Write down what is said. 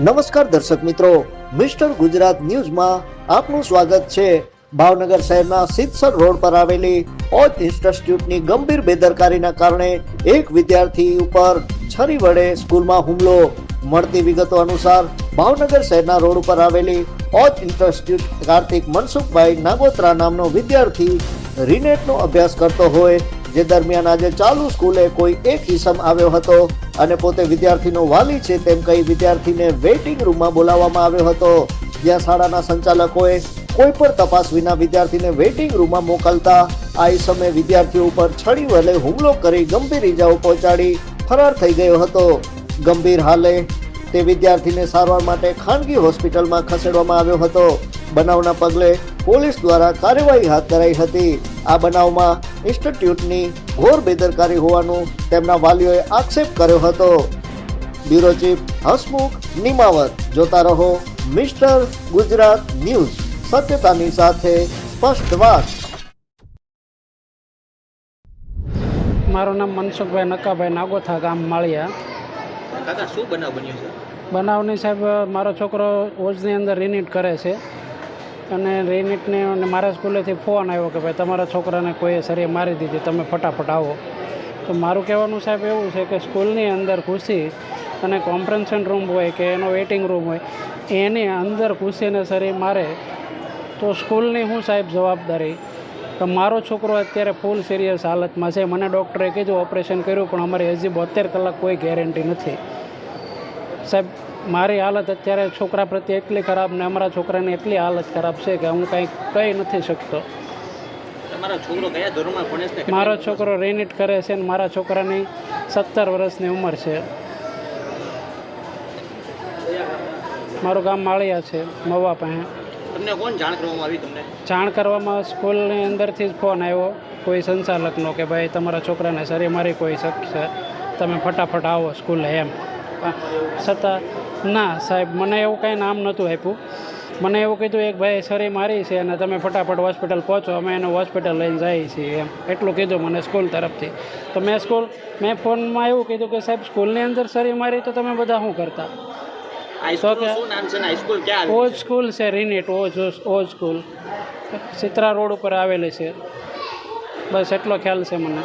નમસ્કાર દર્શક મિત્રો, મિસ્ટર ગુજરાત ન્યૂઝમાં આપનું સ્વાગત છે। ભાવનગર શહેરના સિદ્ધસર રોડ પર આવેલી ઓજ ઇન્સ્ટિટ્યૂટની ગંભીર બેદરકારીના કારણે એક વિદ્યાર્થી ઉપર છરી વડે સ્કૂલમાં હુમલો। મળતી વિગતો અનુસાર ભાવનગર શહેરના રોડ ઉપર આવેલી ઓજ ઇન્સ્ટિટ્યૂટ કાર્તિક મનસુખભાઈ નાગોત્રા નામનો વિદ્યાર્થી રીનેટનો અભ્યાસ કરતો હોય, જે દરમિયાન આજે ચાલુ સ્કૂલે કોઈ એક ઈસમ આવ્યો હતો અને પોતે વિદ્યાર્થીનો વાલી છે તેમ કહી વિદ્યાર્થીને વેઇટિંગ રૂમમાં બોલાવવામાં આવ્યો હતો, જ્યાં શાળાના સંચાલકોએ કોઈ પણ તપાસ વિના વિદ્યાર્થીને વેઇટિંગ રૂમમાં મોકલતા આ ઈસમે વિદ્યાર્થીઓ ઉપર છડી વડે હુમલો કરી ગંભીર ઈજાઓ પહોંચાડી ફરાર થઈ ગયો હતો। ગંભીર હાલે તે વિદ્યાર્થીને સારવાર માટે ખાનગી હોસ્પિટલમાં ખસેડવામાં આવ્યો હતો। બનાવના પગલે પોલીસ દ્વારા કાર્યવાહી હાથ ધરાઈ હતી। આ બનાવમાં ઇન્સ્ટિટ્યૂટની ઘોર બેદરકારી હોવાનું તેમના વાલીઓએ આક્ષેપ કર્યો હતો। Bureau chief Hasmukh Nimavat. જોતા રહો મિસ્ટર ગુજરાત ન્યૂઝ, સત્યતાની સાથે સ્પષ્ટ વાત। મારું નામ મનસુખભાઈ નકાભાઈ નાગોથા, ગામ માળિયા। કાકા શું બનાવ બન્યો છે? બનાવની સાહેબ, મારો છોકરો ઓજની અંદર રીનીટ કરે છે અને રીનીટને મારા સ્કૂલેથી ફોન આવ્યો કે ભાઈ તમારા છોકરાને કોઈએ સરી મારી દીધી, તમે ફટાફટ આવો। તો મારું કહેવાનું સાહેબ એવું છે કે સ્કૂલની અંદર ઘૂસી અને કોન્ફરન્સન રૂમ હોય કે એનો વેઇટિંગ રૂમ હોય એની અંદર ઘૂસીને સરી મારે તો સ્કૂલની હું સાહેબ જવાબદારી? તો મારો છોકરો અત્યારે ફૂલ સિરિયસ હાલતમાં છે। મને ડૉક્ટરે કીધું ઓપરેશન કર્યું, પણ અમારી હજી 72 કલાક કોઈ ગેરંટી નથી સાહેબ। મારી હાલત અત્યારે છોકરા પ્રત્યે એટલી ખરાબ ને અમારા છોકરાની એટલી હાલત ખરાબ છે કે હું કંઈ કહી નથી શકતો। તમારો છોકરો કયા ધોરણમાં ભણે છે? મારો છોકરો રીનીટ કરે છે ને મારા છોકરાની 17 વર્ષની ઉંમર છે। મારું ગામ માળિયા છે, મવા પાસે। તમને કોણ જાણ કરવામાં આવી? તમને જાણ કરવામાં સ્કૂલની અંદરથી જ ફોન આવ્યો કોઈ સંચાલકનો કે ભાઈ તમારા છોકરાને સરી મારી કોઈ શકશે, તમે ફટાફટ આવો સ્કૂલે એમ। છતાં ના સાહેબ, મને એવું કંઈ નામ નહોતું આપ્યું। મને એવું કીધું એક ભાઈ સરી મારી છે અને તમે ફટાફટ હોસ્પિટલ પહોંચો, અમે એને હોસ્પિટલ લઈને જઈએ છીએ એમ, એટલું કીધું મને સ્કૂલ તરફથી। તો મેં ફોનમાં એવું કીધું કે સાહેબ સ્કૂલની અંદર સરી મારી તો તમે બધા શું કરતા? શું નામ છે? હાઈસ્કૂલ ક્યાં? ઓજ સ્કૂલ છે, રીનીટ ઓજ સ્કૂલ સિત્રા રોડ ઉપર આવેલી છે, બસ એટલો ખ્યાલ છે મને।